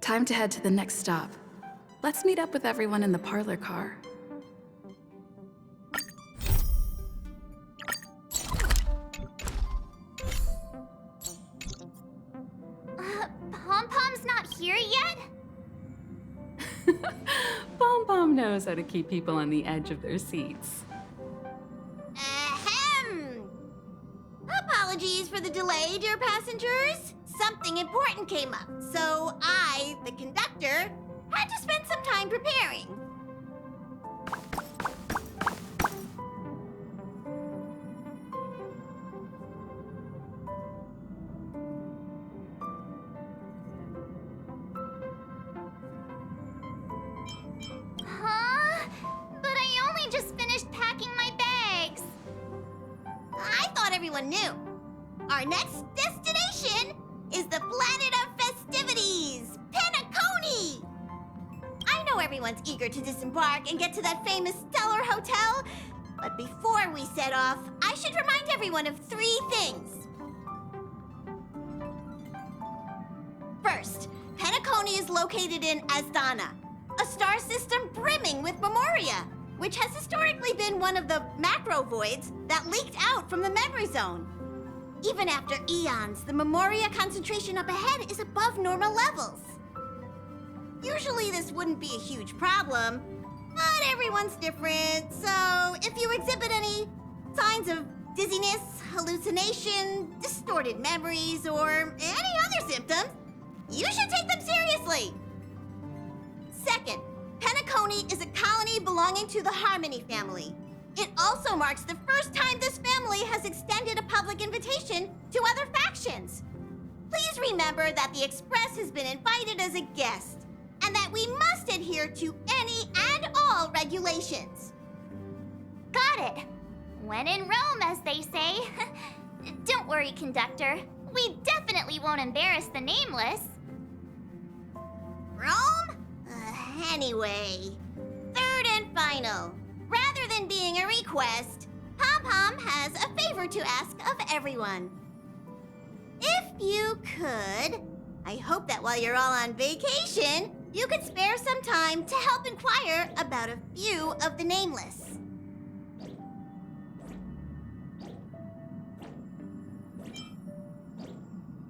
Time to head to the next stop. Let's meet up with everyone in the parlor car. Pom-Pom's not here yet? Pom Pom knows how to keep people on the edge of their seats. Ahem! Apologies for the delay, dear passengers. Something important came up, so I, the conductor, had to spend some time preparing. Huh? But I only just finished packing my bags. I thought everyone knew. Our next destination is the planet of festivities, Penacony! I know everyone's eager to disembark and get to that famous Stellar Hotel, but before we set off, I should remind everyone of 3 things. First, Penacony is located in Asdana, a star system brimming with Memoria, which has historically been one of the macro voids that leaked out from the memory zone. Even after eons, the Memoria concentration up ahead is above normal levels. Usually this wouldn't be a huge problem, but everyone's different, so if you exhibit any signs of dizziness, hallucination, distorted memories, or any other symptoms, you should take them seriously. Second, Penacony is a colony belonging to the Harmony family. It also marks the first time this family has extended a public invitation to other factions. Please remember that the Express has been invited as a guest, and that we must adhere to any and all regulations. Got it. When in Rome, as they say. Don't worry, conductor. We definitely won't embarrass the nameless. Rome? Anyway, third and final. Rather than being a request, Pom-Pom has a favor to ask of everyone. If you could, I hope that while you're all on vacation, you could spare some time to help inquire about a few of the nameless.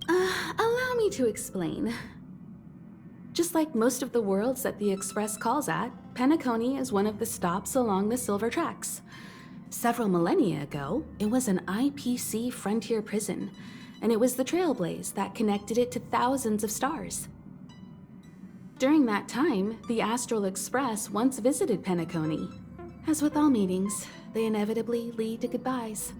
Allow me to explain. Just like most of the worlds that the Express calls at, Penacony is one of the stops along the Silver Tracks. Several millennia ago, it was an IPC frontier prison, and it was the Trailblaze that connected it to thousands of stars. During that time, the Astral Express once visited Penacony. As with all meetings, they inevitably lead to goodbyes.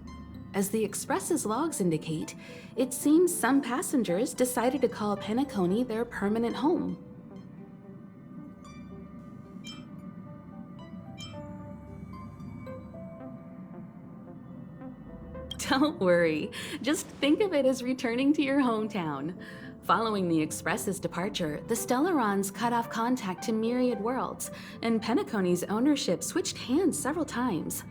As the Express's logs indicate, it seems some passengers decided to call Penacony their permanent home. Don't worry, just think of it as returning to your hometown. Following the Express's departure, the Stellarons cut off contact to myriad worlds, and Penacony's ownership switched hands several times.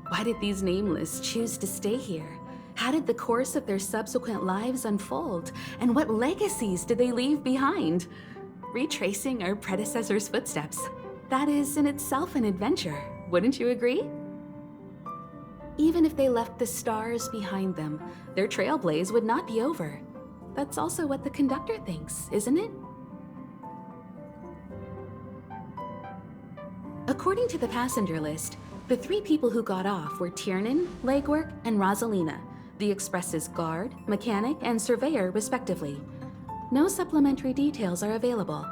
Why did these nameless choose to stay here? How did the course of their subsequent lives unfold? And what legacies did they leave behind? Retracing our predecessors' footsteps. That is in itself an adventure, wouldn't you agree? Even if they left the stars behind them, their trailblaze would not be over. That's also what the conductor thinks, isn't it? According to the passenger list, the 3 people who got off were Tiernan, Legwork, and Rosalina, the Express's guard, mechanic, and surveyor, respectively. No supplementary details are available.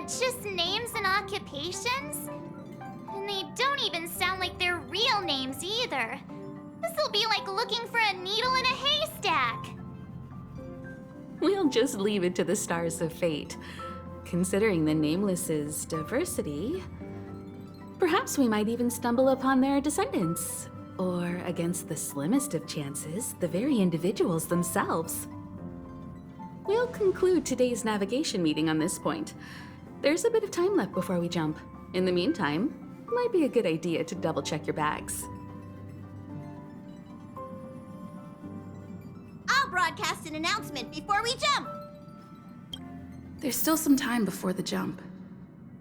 Just names and occupations? And they don't even sound like their real names either. This'll be like looking for a needle in a haystack. We'll just leave it to the stars of fate. Considering the Nameless's diversity, perhaps we might even stumble upon their descendants. Or against the slimmest of chances, the very individuals themselves. We'll conclude today's navigation meeting on this point. There's a bit of time left before we jump. In the meantime, might be a good idea to double-check your bags. I'll broadcast an announcement before we jump. There's still some time before the jump.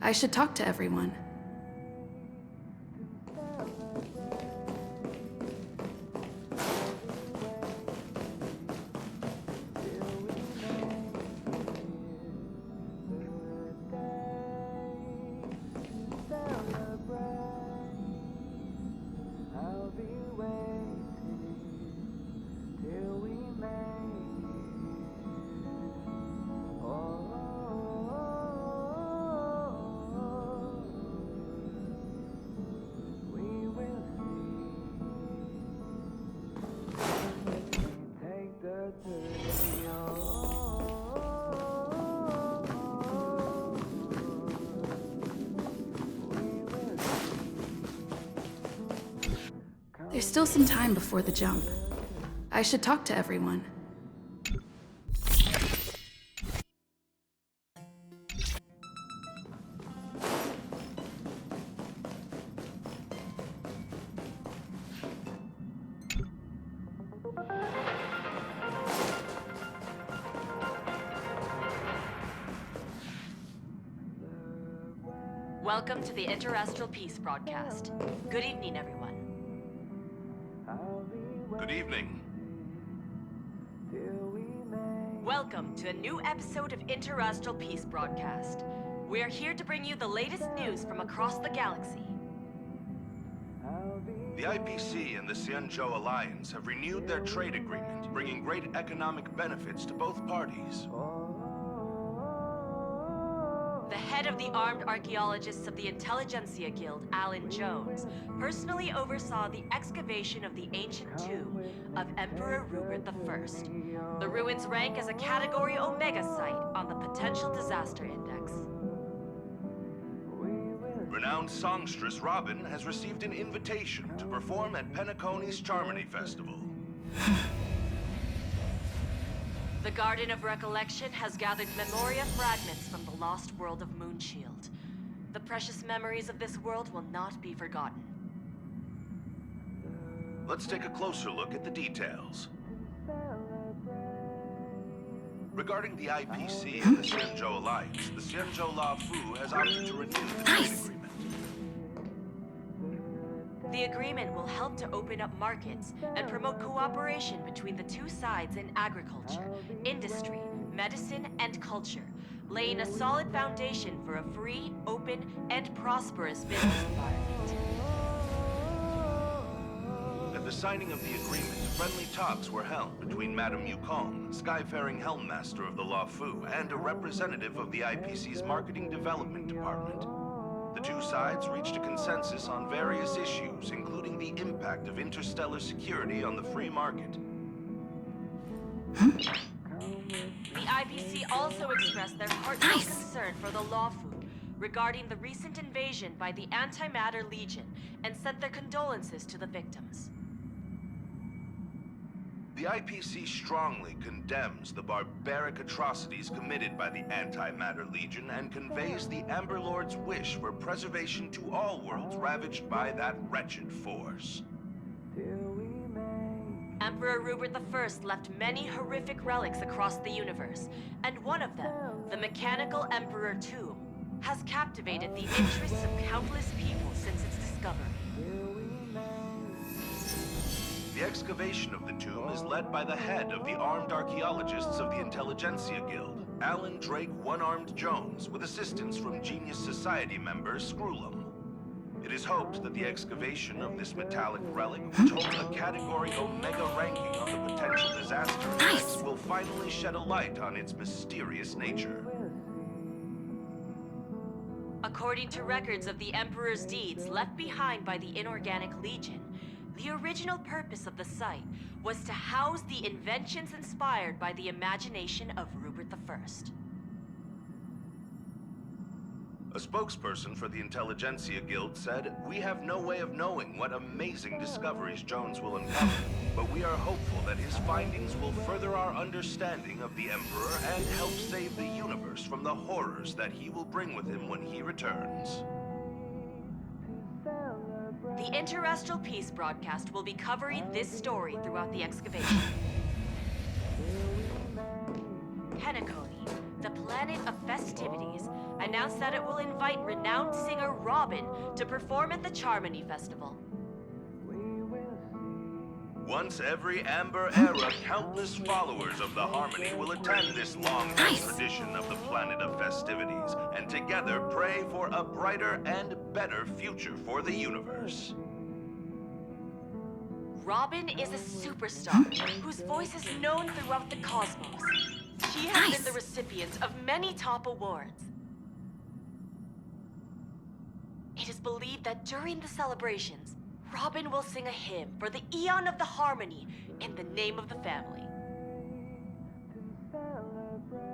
I should talk to everyone. There's still some time before the jump. I should talk to everyone. Welcome to the Interastral Peace broadcast. Good evening, everyone. Good evening. Welcome to a new episode of Interastral Peace broadcast. We're here to bring you the latest news from across the galaxy. The IPC and the Xianzhou Alliance have renewed their trade agreement, bringing great economic benefits to both parties. The head of the Armed Archaeologists of the Intelligentsia Guild, Alan Jones, personally oversaw the excavation of the ancient tomb of Emperor Rupert I. The ruins rank as a Category Omega site on the Potential Disaster Index. Renowned songstress Robin has received an invitation to perform at Penacony's Charmony Festival. The Garden of Recollection has gathered Memoria fragments from the lost world of Moonshield. The precious memories of this world will not be forgotten. Let's take a closer look at the details. Regarding the IPC and the Xianzhou Alliance, the Xianzhou La Fu has opted to renew the trade agreement. The agreement will help to open up markets and promote cooperation between the two sides in agriculture, industry, medicine, and culture, laying a solid foundation for a free, open, and prosperous business environment. At the signing of the agreement, friendly talks were held between Madame Yukong, Skyfaring Helmmaster of the La Fu, and a representative of the IPC's Marketing Development Department. The two sides reached a consensus on various issues, including the impact of interstellar security on the free market. The IPC also expressed their heartfelt concern for the La Fu regarding the recent invasion by the Antimatter Legion and sent their condolences to the victims. The IPC strongly condemns the barbaric atrocities committed by the Antimatter Legion and conveys the Amber Lord's wish for preservation to all worlds ravaged by that wretched force. Emperor Rupert I left many horrific relics across the universe, and one of them, the Mechanical Emperor Tomb, has captivated the interests of countless people since its discovery. The excavation of the tomb is led by the head of the Armed Archaeologists of the Intelligentsia Guild, Alan Drake One-Armed Jones, with assistance from Genius Society member Screwlum. It is hoped that the excavation of this metallic relic, which holds a Category Omega ranking on the Potential Disaster Index, will finally shed a light on its mysterious nature. According to records of the Emperor's deeds left behind by the Inorganic Legion, the original purpose of the site was to house the inventions inspired by the imagination of Rupert I. A spokesperson for the Intelligentsia Guild said, "We have no way of knowing what amazing discoveries Jones will uncover, but we are hopeful that his findings will further our understanding of the Emperor and help save the universe from the horrors that he will bring with him when he returns." The Interestral Peace broadcast will be covering this story throughout the excavation. Penacony, the planet of festivities, announced that it will invite renowned singer Robin to perform at the Charmony Festival. Once every Amber Era, countless followers of the Harmony will attend this long-held tradition of the planet of festivities, and together pray for a brighter and better future for the universe. Robin is a superstar whose voice is known throughout the cosmos. She has been the recipient of many top awards. It is believed that during the celebrations, Robin will sing a hymn for the Eon of the Harmony in the name of the family.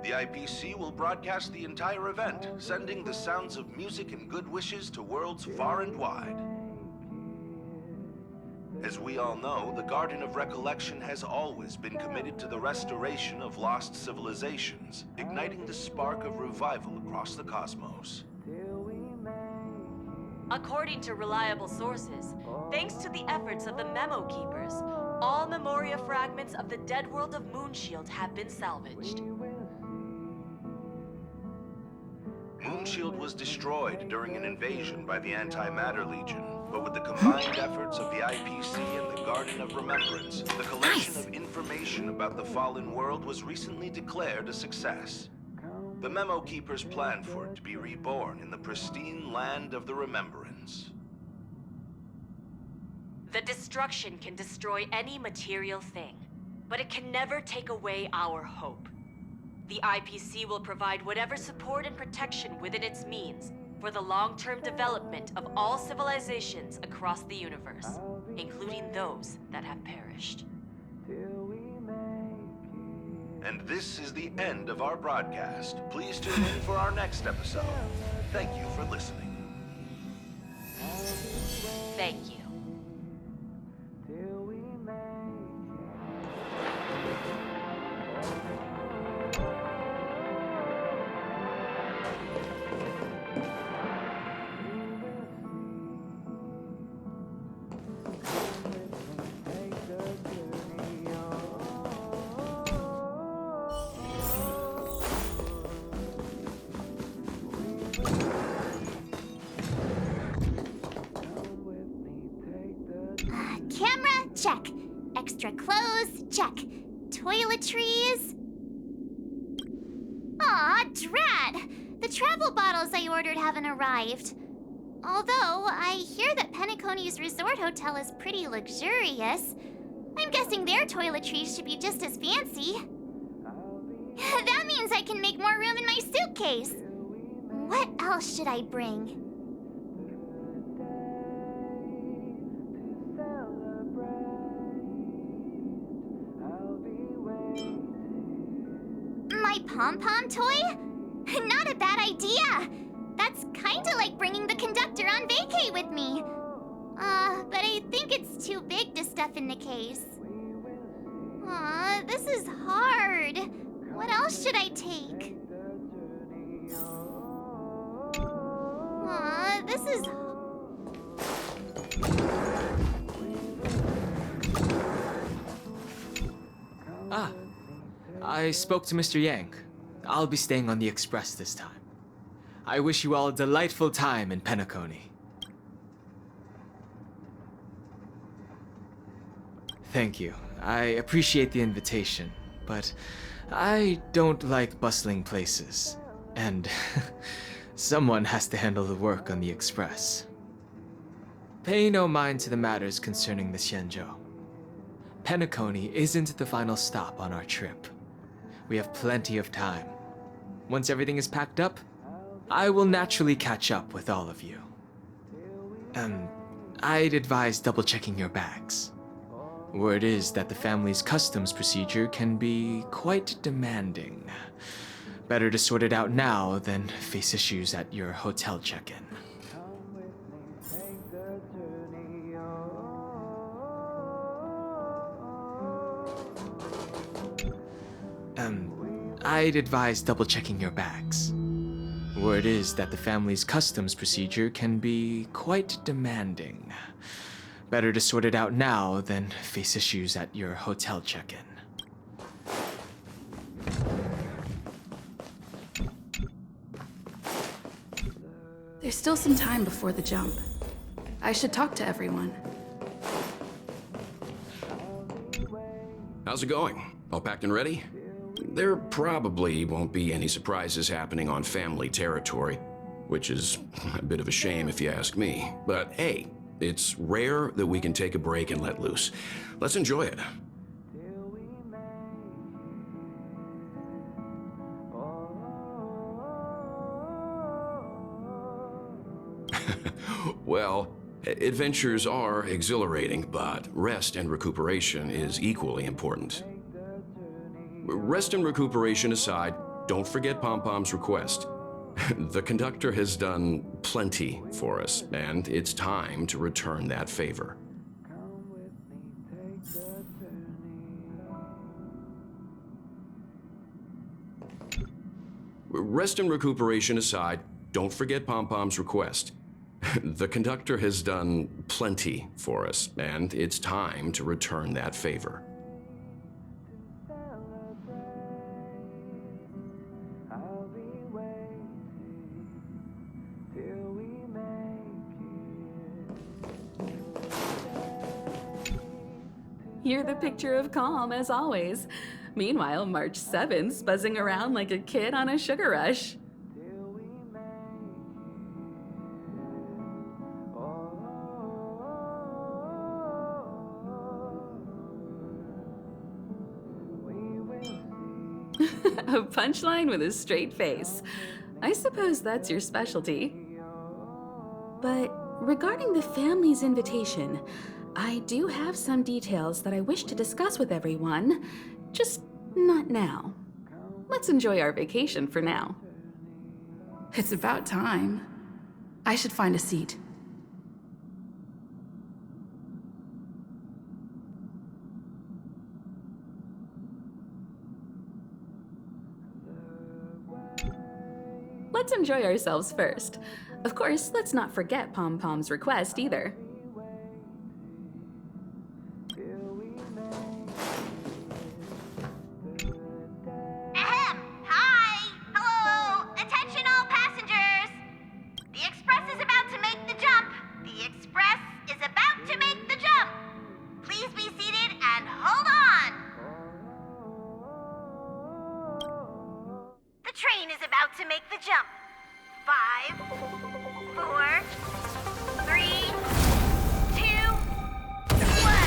The IPC will broadcast the entire event, sending the sounds of music and good wishes to worlds far and wide. As we all know, the Garden of Recollection has always been committed to the restoration of lost civilizations, igniting the spark of revival across the cosmos. According to reliable sources, thanks to the efforts of the Memo Keepers, all Memoria fragments of the dead world of Moonshield have been salvaged. Moonshield was destroyed during an invasion by the Antimatter Legion, but with the combined efforts of the IPC and the Garden of Remembrance, the collection of information about the fallen world was recently declared a success. The Memo Keepers planned for it to be reborn in the pristine land of the Remembrance. The destruction can destroy any material thing, but it can never take away our hope. The IPC will provide whatever support and protection within its means for the long-term development of all civilizations across the universe, including those that have perished. And this is the end of our broadcast. Please tune in for our next episode. Thank you for listening. Thank you. Camera, check. Extra clothes, check. Toiletries. Aw, drat! The travel bottles I ordered haven't arrived. Although, I hear that Penacony's resort hotel is pretty luxurious. I'm guessing their toiletries should be just as fancy. That means I can make more room in my suitcase. What else should I bring? My pom-pom toy? Not a bad idea. That's kinda like bringing the conductor on vacay with me. But I think it's too big to stuff in the case. Aw, this is hard. What else should I take? Aw, this is... I spoke to Mr. Yang. I'll be staying on the express this time. I wish you all a delightful time in Penacony. Thank you. I appreciate the invitation, but I don't like bustling places. And someone has to handle the work on the express. Pay no mind to the matters concerning the Xianzhou. Penacony isn't the final stop on our trip. We have plenty of time. Once everything is packed up, I will naturally catch up with all of you. I'd advise double-checking your bags. Word is that the family's customs procedure can be quite demanding. Better to sort it out now than face issues at your hotel check-in. I'd advise double-checking your bags. Word is that the family's customs procedure can be quite demanding. Better to sort it out now than face issues at your hotel check-in. There's still some time before the jump. I should talk to everyone. How's it going? All packed and ready? There probably won't be any surprises happening on family territory, which is a bit of a shame if you ask me. But hey, it's rare that we can take a break and let loose. Let's enjoy it. Well, adventures are exhilarating, but rest and recuperation is equally important. Rest and recuperation aside, don't forget Pom-Pom's request. The conductor has done plenty for us, and it's time to return that favor. Rest and recuperation aside, don't forget Pom-Pom's request. The conductor has done plenty for us, and it's time to return that favor. You're the picture of calm, as always. Meanwhile, March 7th's buzzing around like a kid on a sugar rush. A punchline with a straight face. I suppose that's your specialty. But regarding the family's invitation, I do have some details that I wish to discuss with everyone, just not now. Let's enjoy our vacation for now. It's about time. I should find a seat. Let's enjoy ourselves first. Of course, let's not forget Pom-Pom's request either. Ahem! Hi! Hello! Attention all passengers! The express is about to make the jump! The express is about to make the jump! Please be seated and hold on! The train is about to make the jump. 5, 4, 3, 2, 1.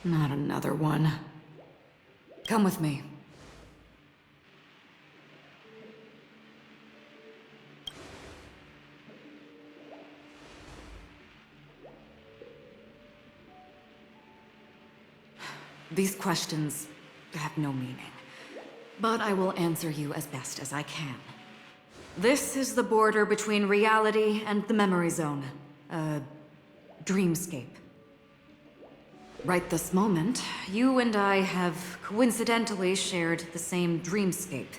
Not another one. Come with me. These questions have no meaning, but I will answer you as best as I can. This is the border between reality and the memory zone, a dreamscape. Right this moment, you and I have coincidentally shared the same dreamscape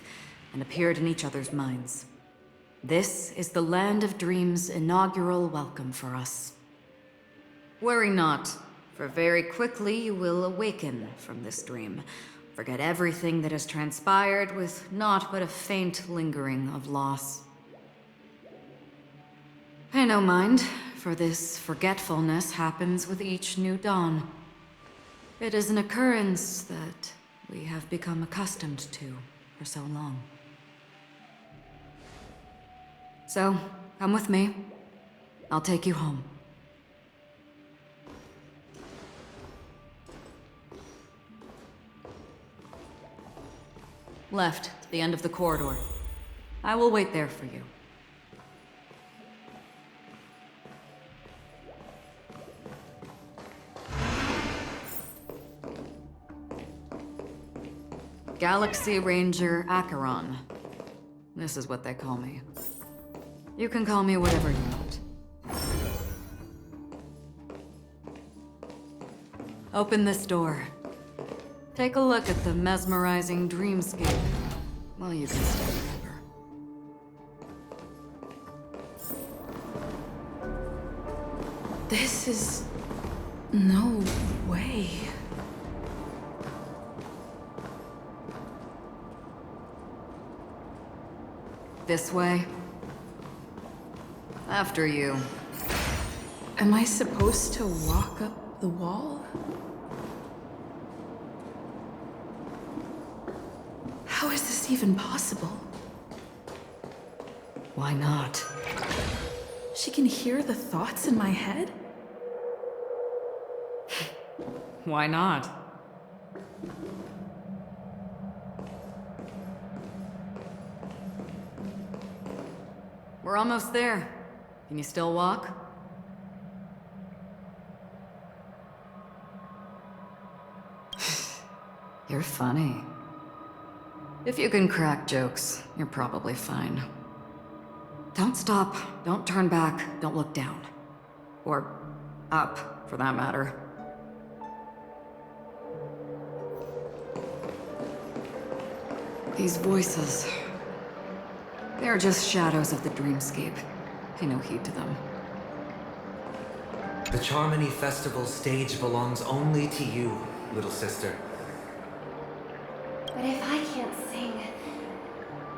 and appeared in each other's minds. This is the Land of Dreams' inaugural welcome for us. Worry not, for very quickly you will awaken from this dream, forget everything that has transpired with naught but a faint lingering of loss. Pay no mind, for this forgetfulness happens with each new dawn. It is an occurrence that we have become accustomed to for so long. So, come with me. I'll take you home. Left, to the end of the corridor. I will wait there for you. Galaxy Ranger Acheron. This is what they call me. You can call me whatever you want. Open this door. Take a look at the mesmerizing dreamscape. Well, you can stay forever. This is... no way. This way. After you. Am I supposed to walk up the wall? How is this even possible? Why not? She can hear the thoughts in my head? Why not? We're almost there. Can you still walk? You're funny. If you can crack jokes, you're probably fine. Don't stop, don't turn back, don't look down. Or up, for that matter. These voices... they're just shadows of the dreamscape. Pay no heed to them. The Charmony Festival stage belongs only to you, little sister. But if I can't sing,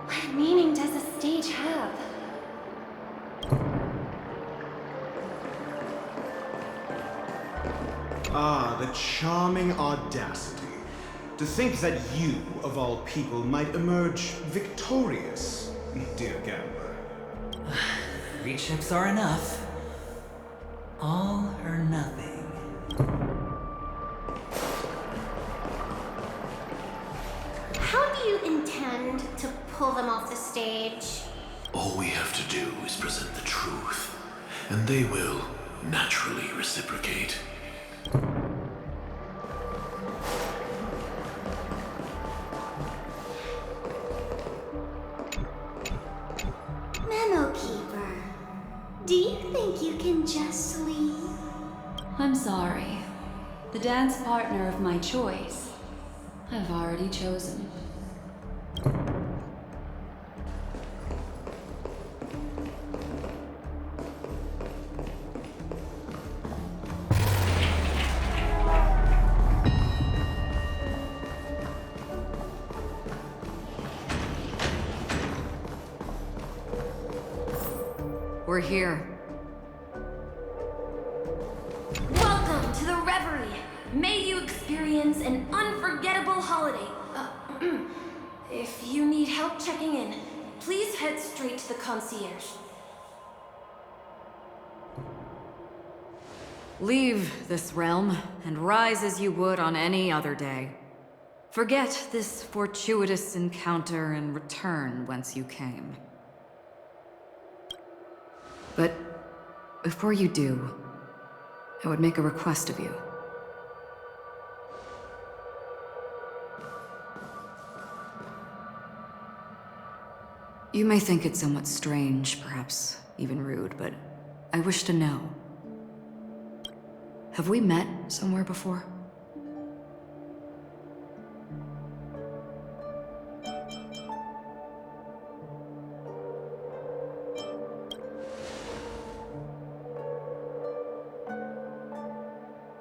what meaning does the stage have? Ah, the charming audacity. To think that you, of all people, might emerge victorious, dear gambler. 3 chips are enough. All or nothing. How do you intend to pull them off the stage? All we have to do is present the truth, and they will naturally reciprocate. Memo Keeper, do you think you can just leave? I'm sorry. The dance partner of my choice, I've already chosen. We're here. Welcome to the Reverie. May you experience an unforgettable holiday. If you need help checking in, please head straight to the concierge. Leave this realm and rise as you would on any other day. Forget this fortuitous encounter and return whence you came. But before you do, I would make a request of you. You may think it somewhat strange, perhaps even rude, but I wish to know. Have we met somewhere before?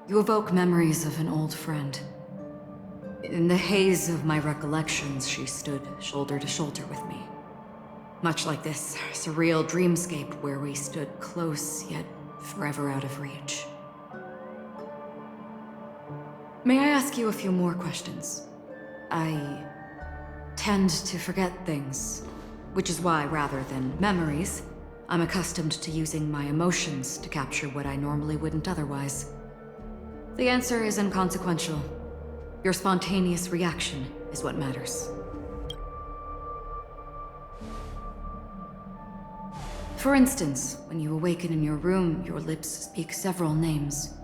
You evoke memories of an old friend. In the haze of my recollections, she stood shoulder to shoulder with me. Much like this surreal dreamscape where we stood close, yet forever out of reach. May I ask you a few more questions? I tend to forget things, which is why, rather than memories, I'm accustomed to using my emotions to capture what I normally wouldn't otherwise. The answer is inconsequential. Your spontaneous reaction is what matters. For instance, when you awaken in your room, your lips speak several names.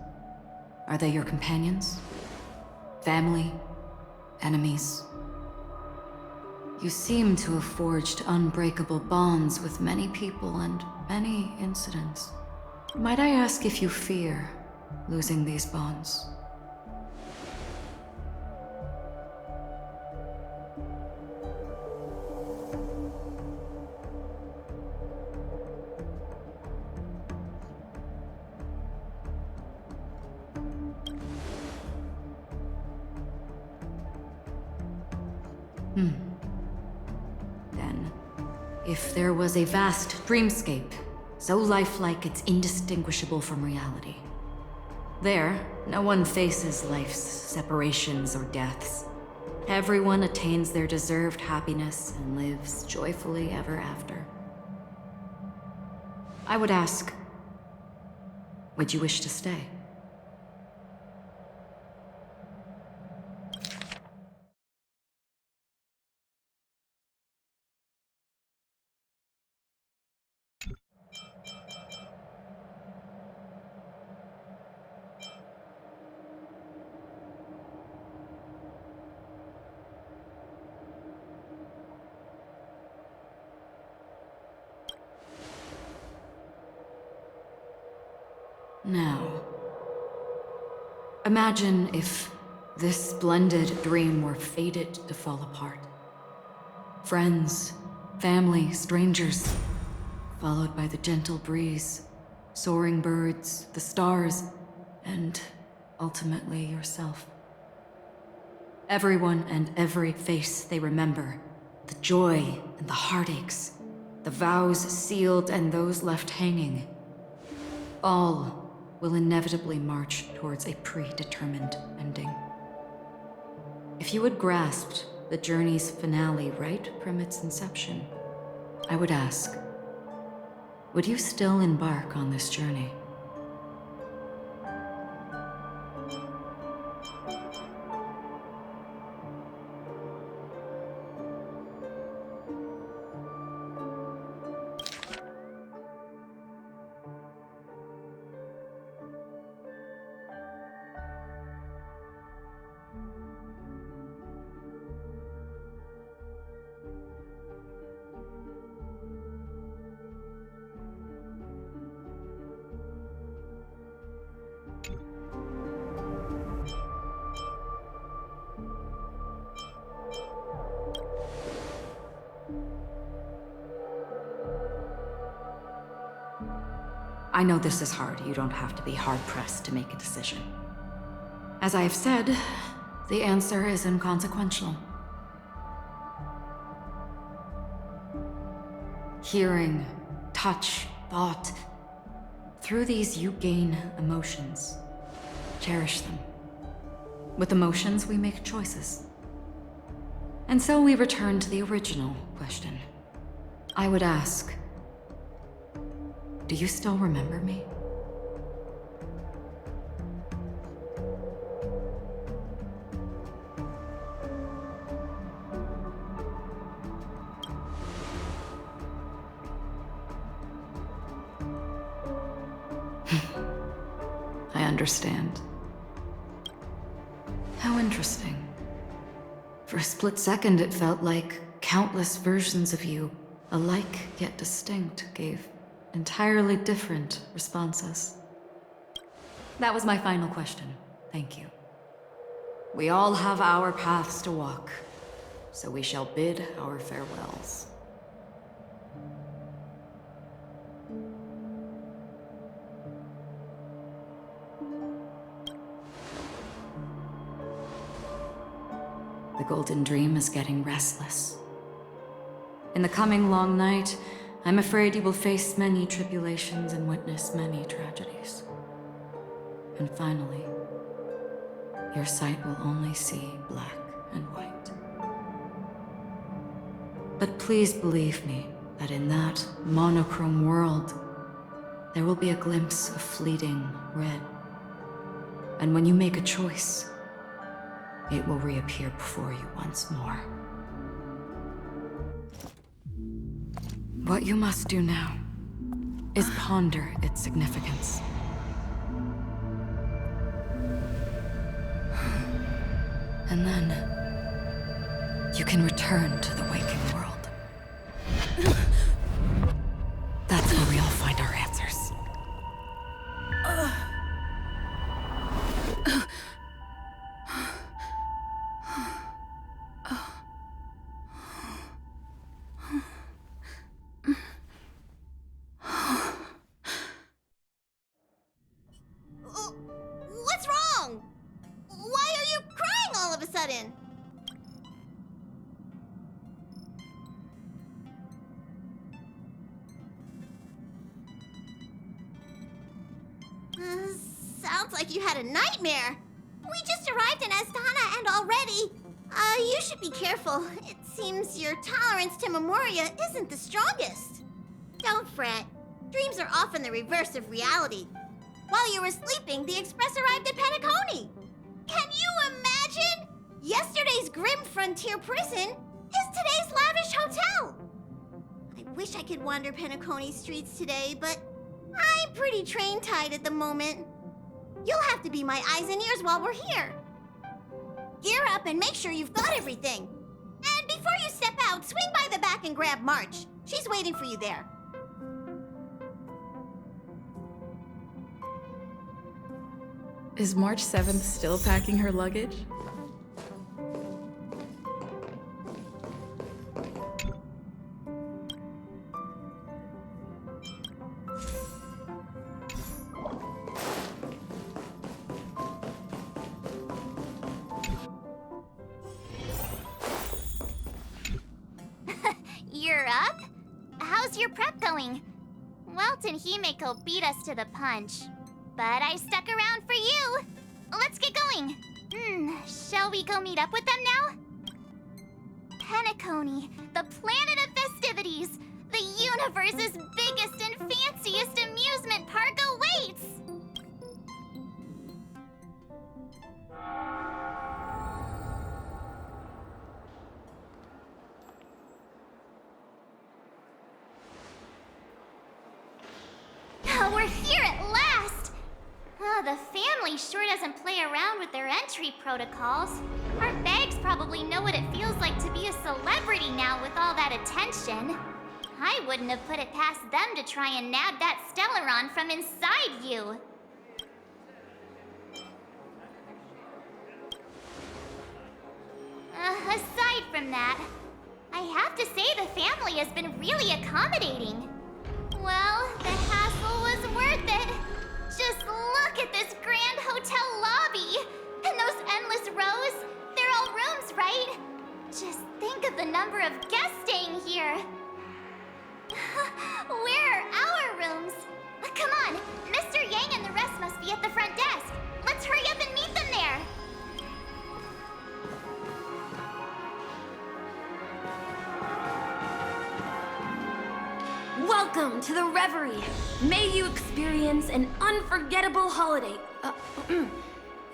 Are they your companions? Family? Enemies? You seem to have forged unbreakable bonds with many people and many incidents. Might I ask if you fear losing these bonds? Then, if there was a vast dreamscape, so lifelike it's indistinguishable from reality. There, no one faces life's separations or deaths. Everyone attains their deserved happiness and lives joyfully ever after. I would ask, would you wish to stay? Now, imagine if this splendid dream were fated to fall apart. Friends, family, strangers, followed by the gentle breeze, soaring birds, the stars, and ultimately yourself. Everyone and every face they remember, the joy and the heartaches, the vows sealed and those left hanging, all will inevitably march towards a predetermined ending. If you had grasped the journey's finale right from its inception, I would ask, would you still embark on this journey? I know this is hard. You don't have to be hard-pressed to make a decision. As I have said, the answer is inconsequential. Hearing, touch, thought. Through these you gain emotions. Cherish them. With emotions, we make choices. And so we return to the original question. I would ask, do you still remember me? I understand. How interesting. For a split second, it felt like countless versions of you, alike yet distinct, gave entirely different responses. That was my final question. Thank you. We all have our paths to walk, so we shall bid our farewells. The Golden Dream is getting restless. In the coming long night, I'm afraid you will face many tribulations and witness many tragedies. And finally, your sight will only see black and white. But please believe me that in that monochrome world, there will be a glimpse of fleeting red. And when you make a choice, it will reappear before you once more. What you must do now is ponder its significance. And then you can return to the waking world. That's where we all find our answers. What's wrong? Why are you crying all of a sudden? Sounds like you had a nightmare. We just arrived in Astana and already... you should be careful. It seems your tolerance to Memoria isn't the strongest. Don't fret. Dreams are often the reverse of reality. While you were sleeping, the Express arrived at Penacony. Can you imagine? Yesterday's grim frontier prison is today's lavish hotel. I wish I could wander Penacony streets today, but I'm pretty train-tied at the moment. You'll have to be my eyes and ears while we're here. Gear up and make sure you've got everything. And before you step out, swing by the back and grab March. She's waiting for you there. Is March 7th still packing her luggage? You're up? How's your prep going? Welt and Himeko beat us to the punch. But I stuck around for you. Let's get going. Shall we go meet up with them now? Penacony, the planet of festivities. The universe's biggest and fanciest amusement park awaits. We're here at last! The family sure doesn't play around with their entry protocols. Our bags probably know what it feels like to be a celebrity now with all that attention. I wouldn't have put it past them to try and nab that Stellaron from inside you. Aside from that, I have to say the family has been really accommodating. Well, the hassle was worth it. Just look at this grand hotel lobby. And those endless rows. They're all rooms, right? Just think of the number of guests staying here. Where are our rooms? Come on, Mr. Yang and the rest must be at the front desk. Let's hurry up and meet them there. Welcome to the Reverie. May you experience an unforgettable holiday.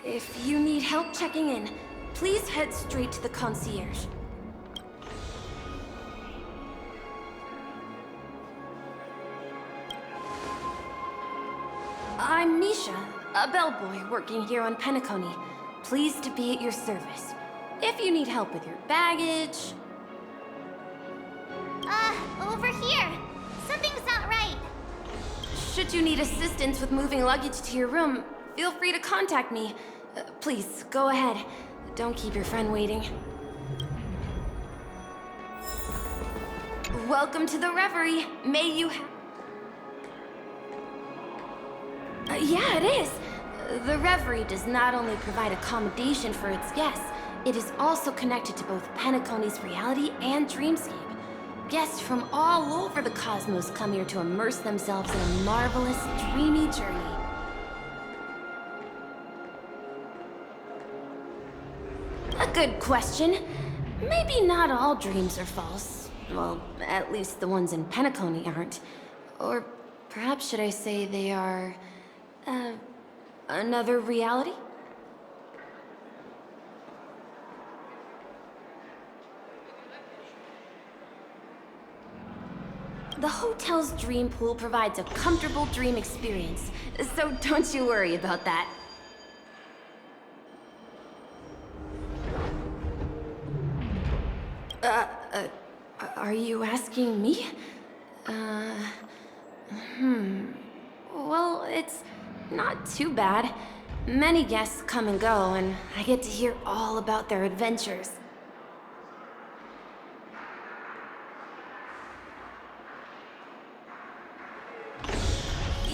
If you need help checking in, please head straight to the concierge. I'm Misha, a bellboy working here on Penacony. Pleased to be at your service. If you need help with your baggage... Over here. Something's not right. Should you need assistance with moving luggage to your room, feel free to contact me. Please, go ahead. Don't keep your friend waiting. Welcome to the Reverie. May you yeah, it is. The Reverie does not only provide accommodation for its guests, it is also connected to both Penacony's reality and dreamscape. Guests from all over the cosmos come here to immerse themselves in a marvelous, dreamy journey. A good question. Maybe not all dreams are false. Well, at least the ones in Penacony aren't. Or perhaps should I say they are... another reality? the hotel's dream pool provides a comfortable dream experience, so don't you worry about that. Are you asking me? Well, it's not too bad. Many guests come and go, and I get to hear all about their adventures.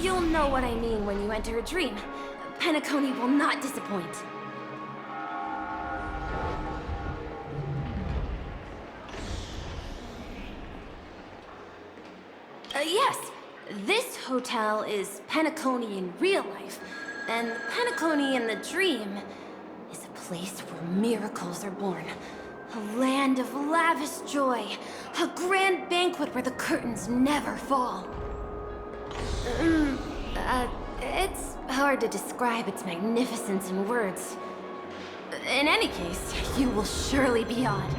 You'll know what I mean when you enter a dream. Penacony will not disappoint. Yes, this hotel is Penacony in real life, and Penacony in the dream is a place where miracles are born. A land of lavish joy, a grand banquet where the curtains never fall. It's hard to describe its magnificence in words. In any case, you will surely be awed.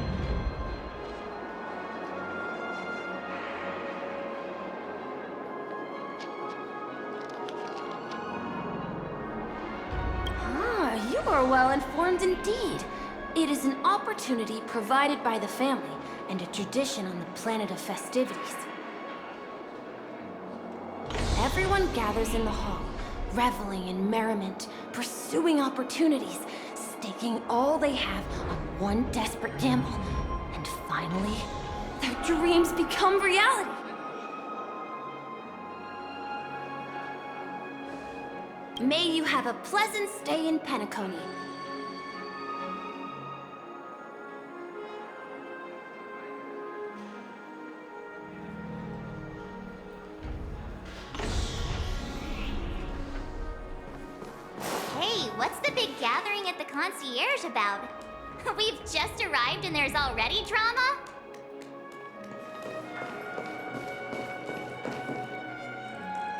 You are well informed indeed. It is an opportunity provided by the family and a tradition on the planet of festivities. Everyone gathers in the hall, reveling in merriment, pursuing opportunities, staking all they have on one desperate gamble. And finally, their dreams become reality. May you have a pleasant stay in Penacony. Hey, what's the big gathering at the concierge about? We've just arrived and there's already drama?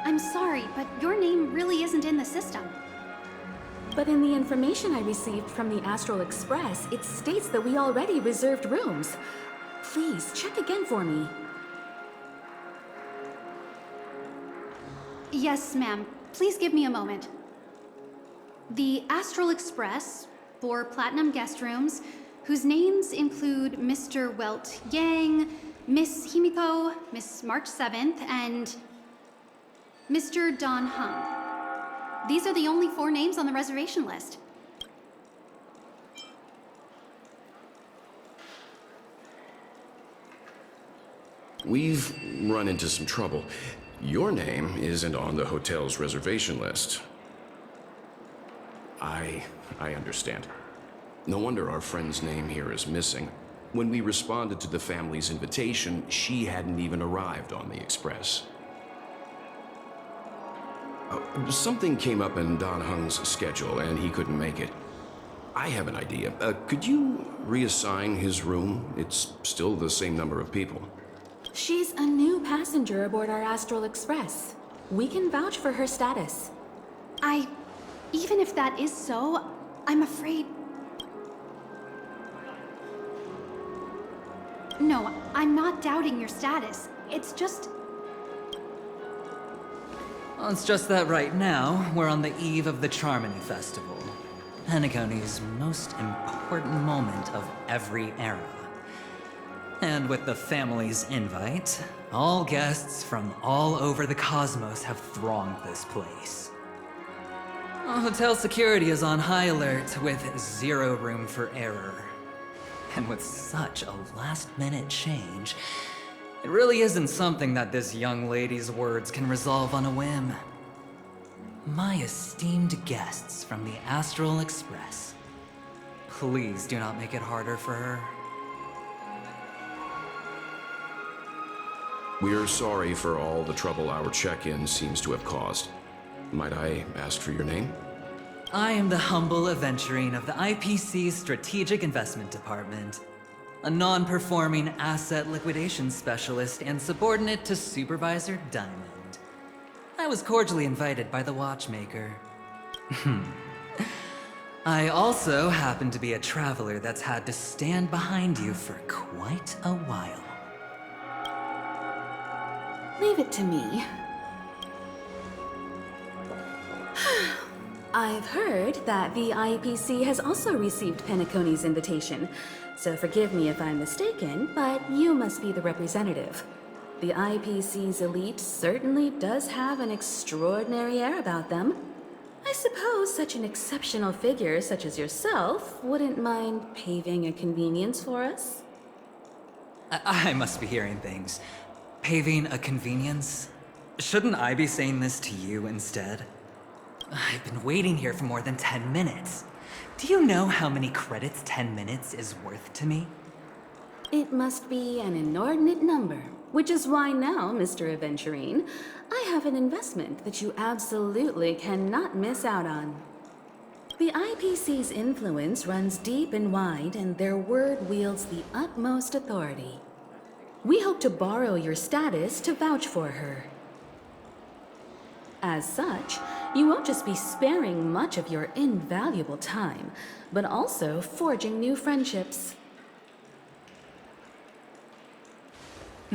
I'm sorry, but your name really isn't in the system. But in the information I received from the Astral Express, it states that we already reserved rooms. Please, check again for me. Yes, ma'am. Please give me a moment. The Astral Express, 4 platinum guest rooms, whose names include Mr. Welt Yang, Miss Himiko, Miss March 7th, and Mr. Don Hung. These are the only 4 names on the reservation list. We've run into some trouble. Your name isn't on the hotel's reservation list. I understand. No wonder our friend's name here is missing. When we responded to the family's invitation, she hadn't even arrived on the express. Something came up in Don Hung's schedule, and he couldn't make it. I have an idea. Could you reassign his room? It's still the same number of people. She's a new passenger aboard our Astral Express. We can vouch for her status. Even if that is so, I'm afraid... No, I'm not doubting your status. It's just... Well, it's just that right now, we're on the eve of the Charmony Festival. Penacony's most important moment of every era. And with the family's invite, all guests from all over the cosmos have thronged this place. Hotel security is on high alert with 0 room for error. And with such a last-minute change, it really isn't something that this young lady's words can resolve on a whim. My esteemed guests from the Astral Express, please do not make it harder for her. We're sorry for all the trouble our check-in seems to have caused. Might I ask for your name? I am the humble aventurine of the IPC's Strategic Investment Department, a non-performing asset liquidation specialist and subordinate to Supervisor Diamond. I was cordially invited by the watchmaker. I also happen to be a traveler that's had to stand behind you for quite a while. Leave it to me. I've heard that the IPC has also received Penacony's invitation, so forgive me if I'm mistaken, but you must be the representative. The IPC's elite certainly does have an extraordinary air about them. I suppose such an exceptional figure such as yourself wouldn't mind paving a convenience for us? I must be hearing things. Paving a convenience? Shouldn't I be saying this to you instead? I've been waiting here for more than 10 minutes. Do you know how many credits 10 minutes is worth to me? It must be an inordinate number, which is why now, Mr. Aventurine, I have an investment that you absolutely cannot miss out on. The IPC's influence runs deep and wide, and their word wields the utmost authority. We hope to borrow your status to vouch for her. As such, you won't just be sparing much of your invaluable time, but also forging new friendships.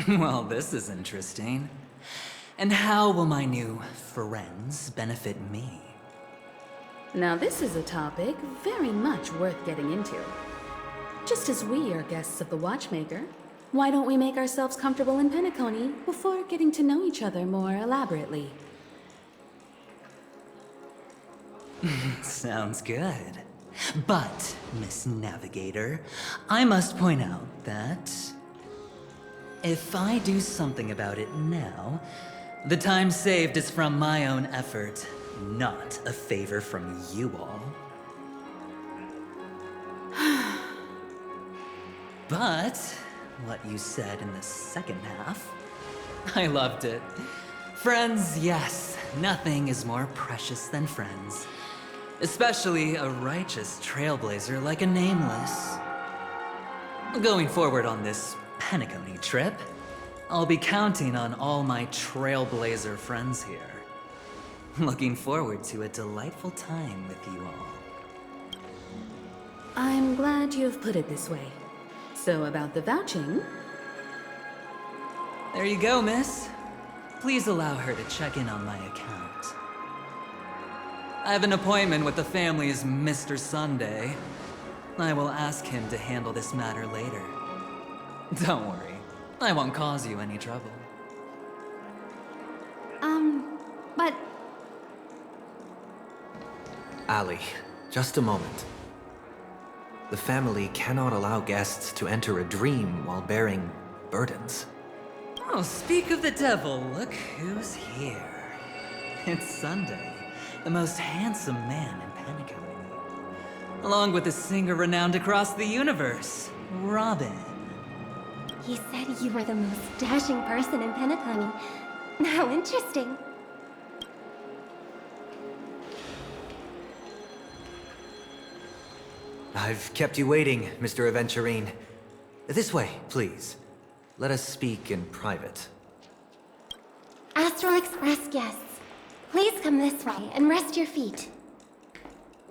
Well, this is interesting. And how will my new friends benefit me? Now this is a topic very much worth getting into. Just as we are guests of the Watchmaker, why don't we make ourselves comfortable in Penacony before getting to know each other more elaborately? Sounds good. But, Miss Navigator, I must point out that if I do something about it now, the time saved is from my own effort, not a favor from you all. But what you said in the second half, I loved it. Friends, yes, nothing is more precious than friends. Especially a righteous trailblazer like a Nameless. Going forward on this Penacony trip, I'll be counting on all my trailblazer friends here. Looking forward to a delightful time with you all. I'm glad you've put it this way. So about the vouching... There you go, miss. Please allow her to check in on my account. I have an appointment with the family's Mr. Sunday. I will ask him to handle this matter later. Don't worry, I won't cause you any trouble. But... Ali, just a moment. The family cannot allow guests to enter a dream while bearing burdens. Oh, speak of the devil, look who's here. It's Sunday, the most handsome man in Penacony. Along with a singer renowned across the universe, Robin. He said you were the most dashing person in Penacony. How interesting. I've kept you waiting, Mr. Aventurine. This way, please. Let us speak in private. Astral Express guests, please come this way and rest your feet.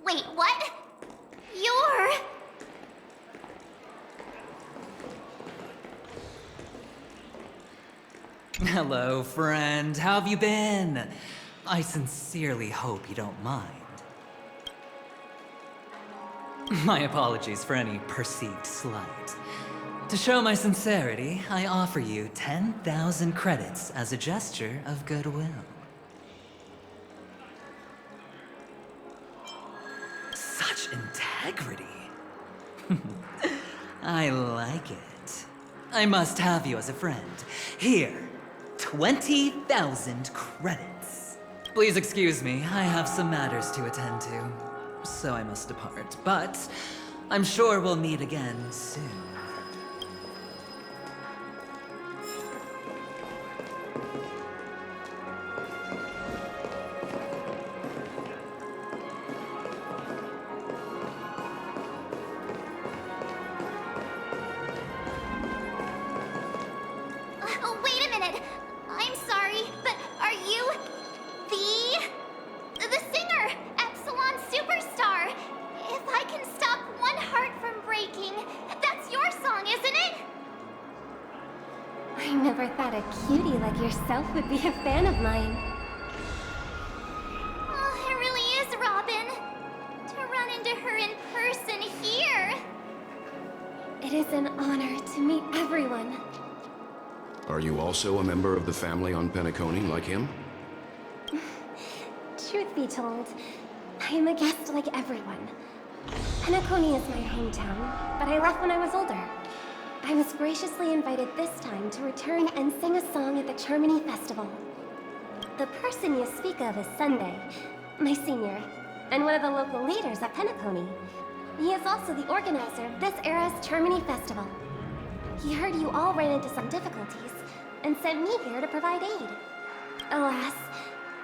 Wait, what? You're... Hello, friend. How have you been? I sincerely hope you don't mind. My apologies for any perceived slight. To show my sincerity, I offer you 10,000 credits as a gesture of goodwill. Such integrity. I like it. I must have you as a friend. Here, 20,000 credits. Please excuse me, I have some matters to attend to, so I must depart. But I'm sure we'll meet again soon. Oh, wait a minute. I'm sorry, but are you the singer, Epsilon Superstar? If I can stop one heart from breaking, that's your herself would be a fan of mine. Oh, it really is Robin. To run into her in person here. It is an honor to meet everyone. Are you also a member of the family on Penacony like him? Truth be told, I am a guest like everyone. Penacony is my hometown, but I left when I was older. I was graciously invited this time to return and sing a song at the Charmony Festival. The person you speak of is Sunday, my senior, and one of the local leaders at Penacony. He is also the organizer of this era's Charmony Festival. He heard you all ran into some difficulties, and sent me here to provide aid. Alas,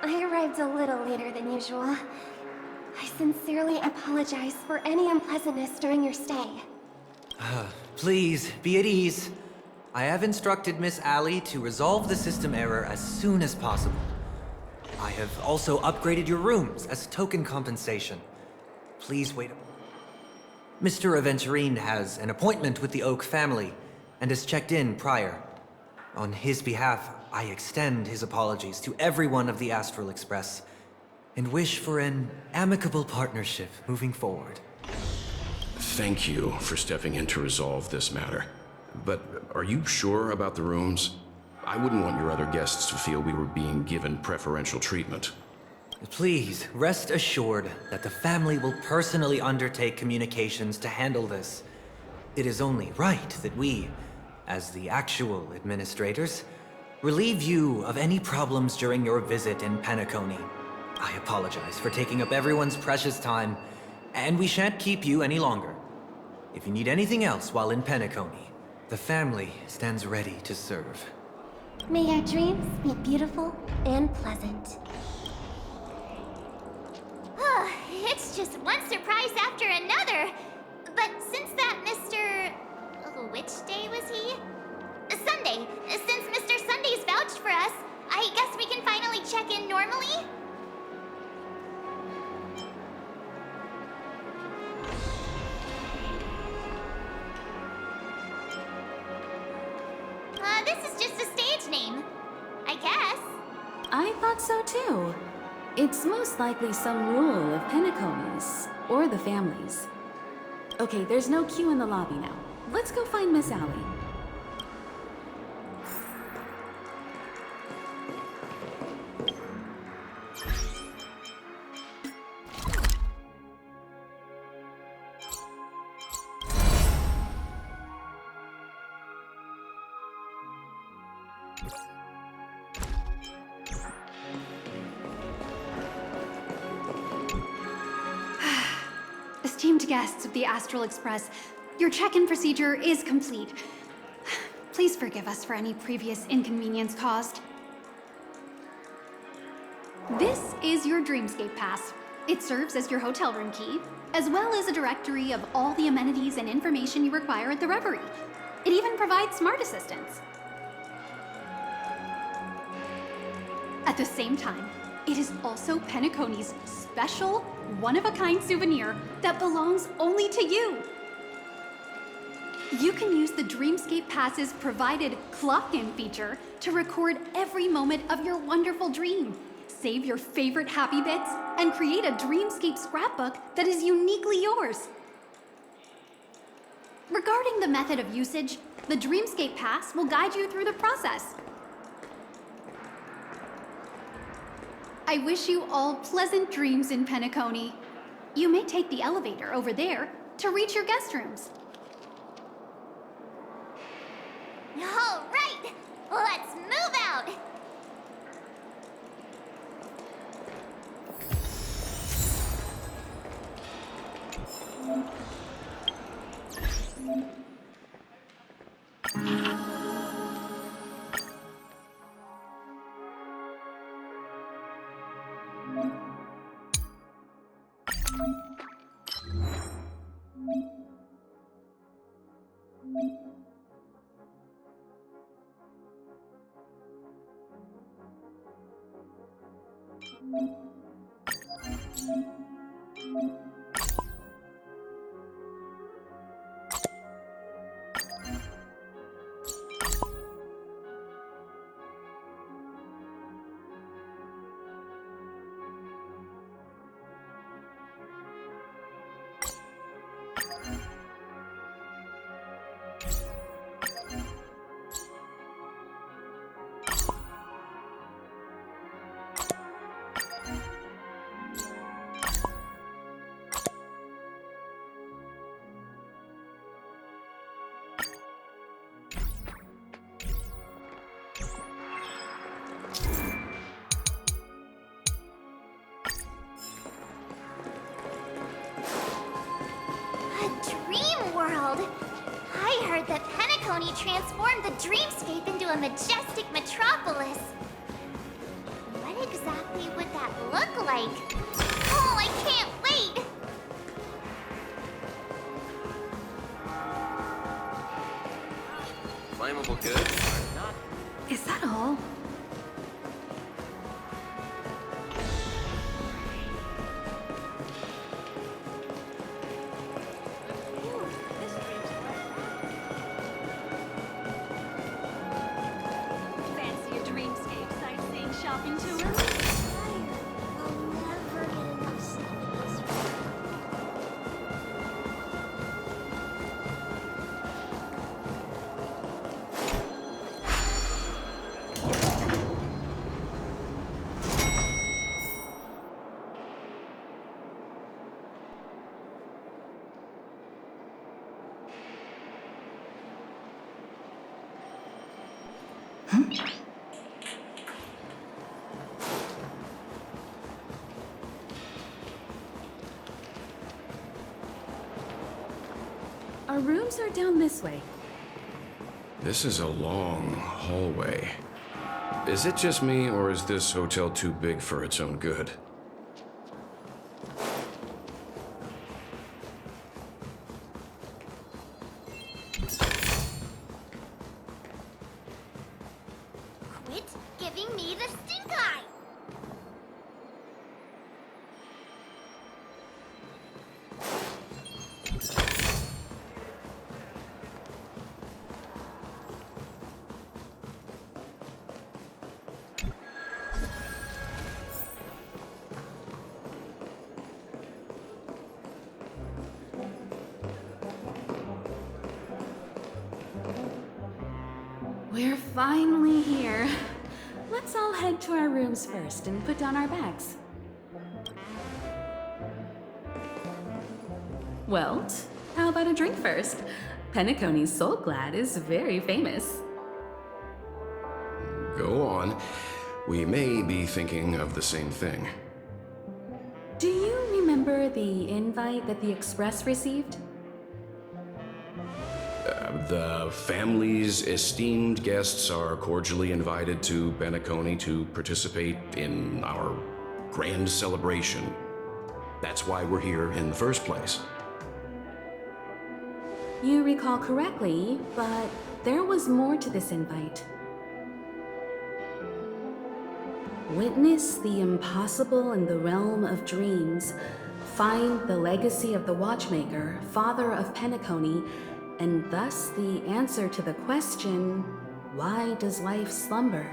I arrived a little later than usual. I sincerely apologize for any unpleasantness during your stay. Please, be at ease. I have instructed Miss Allie to resolve the system error as soon as possible. I have also upgraded your rooms as token compensation. Please wait. Mr. Aventurine has an appointment with the Oak family and has checked in prior. On his behalf, I extend his apologies to everyone of the Astral Express and wish for an amicable partnership moving forward. Thank you for stepping in to resolve this matter. But are you sure about the rooms? I wouldn't want your other guests to feel we were being given preferential treatment. Please, rest assured that the family will personally undertake communications to handle this. It is only right that we, as the actual administrators, relieve you of any problems during your visit in Penacony. I apologize for taking up everyone's precious time, and we shan't keep you any longer. If you need anything else while in Penacony, the family stands ready to serve. May your dreams be beautiful and pleasant. It's just one surprise after another. But since that Mr... which day was he? Sunday. Since Mr. Sunday's vouched for us, I guess we can finally check in normally? This is just a stage name. I guess. I thought so too. It's most likely some rule of Penacony's, or the family's. Okay, there's no queue in the lobby now. Let's go find Miss Allie. Esteemed guests of the Astral Express, your check-in procedure is complete. Please forgive us for any previous inconvenience caused. This is your Dreamscape Pass. It serves as your hotel room key, as well as a directory of all the amenities and information you require at the Reverie. It even provides smart assistants. At the same time, it is also Penacony's special, one-of-a-kind souvenir that belongs only to you. You can use the Dreamscape Pass's provided clock-in feature to record every moment of your wonderful dream, save your favorite happy bits, and create a Dreamscape scrapbook that is uniquely yours. Regarding the method of usage, the Dreamscape Pass will guide you through the process. I wish you all pleasant dreams in Penacony. You may take the elevator over there to reach your guest rooms. All right, let's move out. Penacony transformed the dreamscape into a majestic metropolis. What exactly would that look like? Oh, I can't wait! Flammable goods are not. Is that all? Fancy a dreamscape sightseeing shopping tour? Our rooms are down this way. This is a long hallway. Is it just me, or is this hotel too big for its own good? Quit giving me the stink eye! We're finally here. Let's all head to our rooms first and put down our bags. Welt, how about a drink first? Penacony's Soul Glad is very famous. Go on. We may be thinking of the same thing. Do you remember the invite that the Express received? The family's esteemed guests are cordially invited to Penacony to participate in our grand celebration. That's why we're here in the first place. You recall correctly, but there was more to this invite. Witness the impossible in the realm of dreams. Find the legacy of the Watchmaker, father of Penacony, and thus the answer to the question, why does life slumber?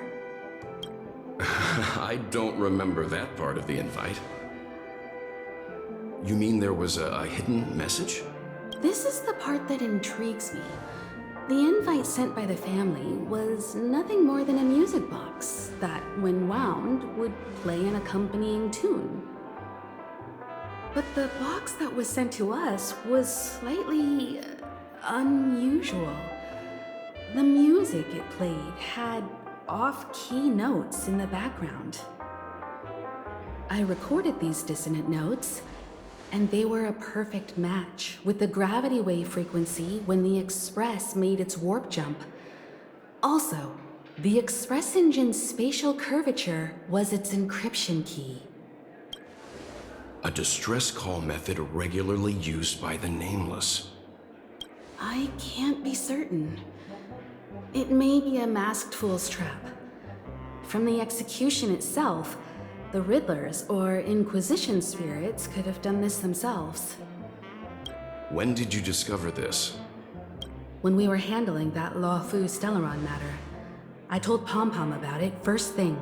I don't remember that part of the invite. You mean there was a hidden message? This is the part that intrigues me. The invite sent by the family was nothing more than a music box that, when wound, would play an accompanying tune. But the box that was sent to us was slightly unusual. The music it played had off-key notes in the background. I recorded these dissonant notes, and they were a perfect match with the gravity wave frequency when the Express made its warp jump. Also, the Express engine's spatial curvature was its encryption key. A distress call method regularly used by the Nameless. I can't be certain. It may be a masked fool's trap. From the execution itself, the Riddlers or Inquisition spirits could have done this themselves. When did you discover this? When we were handling that Lawfu Stellaron matter, I told Pom Pom about it first thing.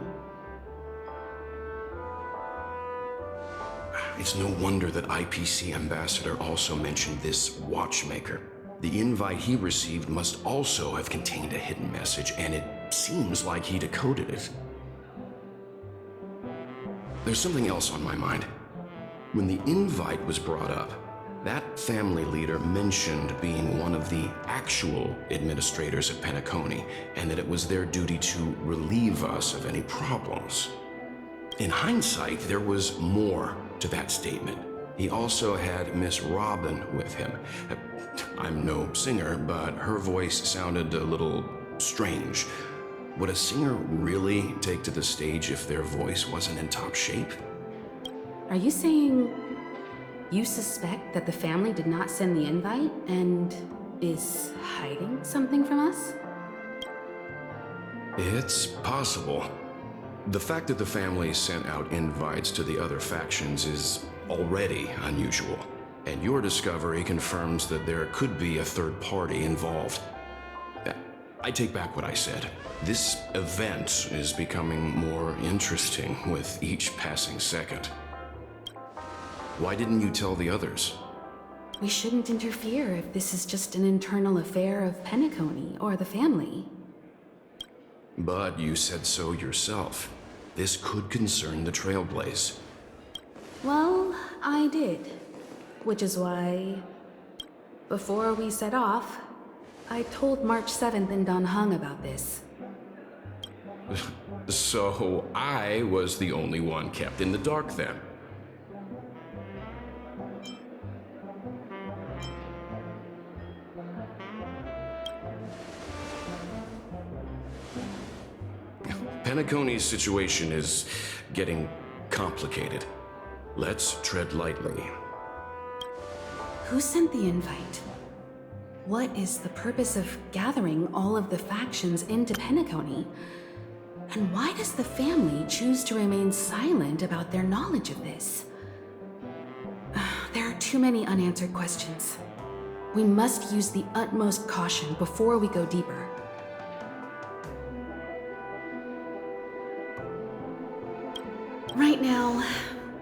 It's no wonder that IPC Ambassador also mentioned this Watchmaker. The invite he received must also have contained a hidden message, and it seems like he decoded it. There's something else on my mind. When the invite was brought up, that family leader mentioned being one of the actual administrators of Penacony, and that it was their duty to relieve us of any problems. In hindsight, there was more to that statement. He also had Miss Robin with him. I'm no singer, but her voice sounded a little strange. Would a singer really take to the stage if their voice wasn't in top shape? Are you saying you suspect that the family did not send the invite and is hiding something from us? It's possible. The fact that the family sent out invites to the other factions is already unusual, and your discovery confirms that there could be a third party involved. I take back what I said. This event is becoming more interesting with each passing second. Why didn't you tell the others? We shouldn't interfere if this is just an internal affair of Penacony or the family. But you said so yourself. This could concern the Trailblaze. Well, I did. Which is why, before we set off, I told March 7th in Don Hung about this. So I was the only one kept in the dark then. Penacony's situation is getting complicated. Let's tread lightly. Who sent the invite? What is the purpose of gathering all of the factions into Penacony? And why does the family choose to remain silent about their knowledge of this? There are too many unanswered questions. We must use the utmost caution before we go deeper. Right now,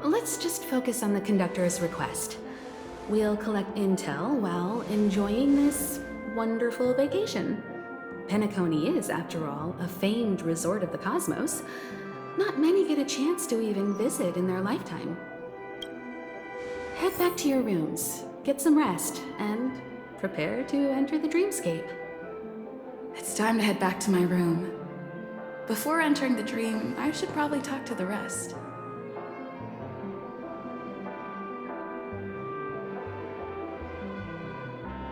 let's just focus on the conductor's request. We'll collect intel while enjoying this wonderful vacation. Penacony is, after all, a famed resort of the cosmos. Not many get a chance to even visit in their lifetime. Head back to your rooms, get some rest, and prepare to enter the dreamscape. It's time to head back to my room. Before entering the dream, I should probably talk to the rest.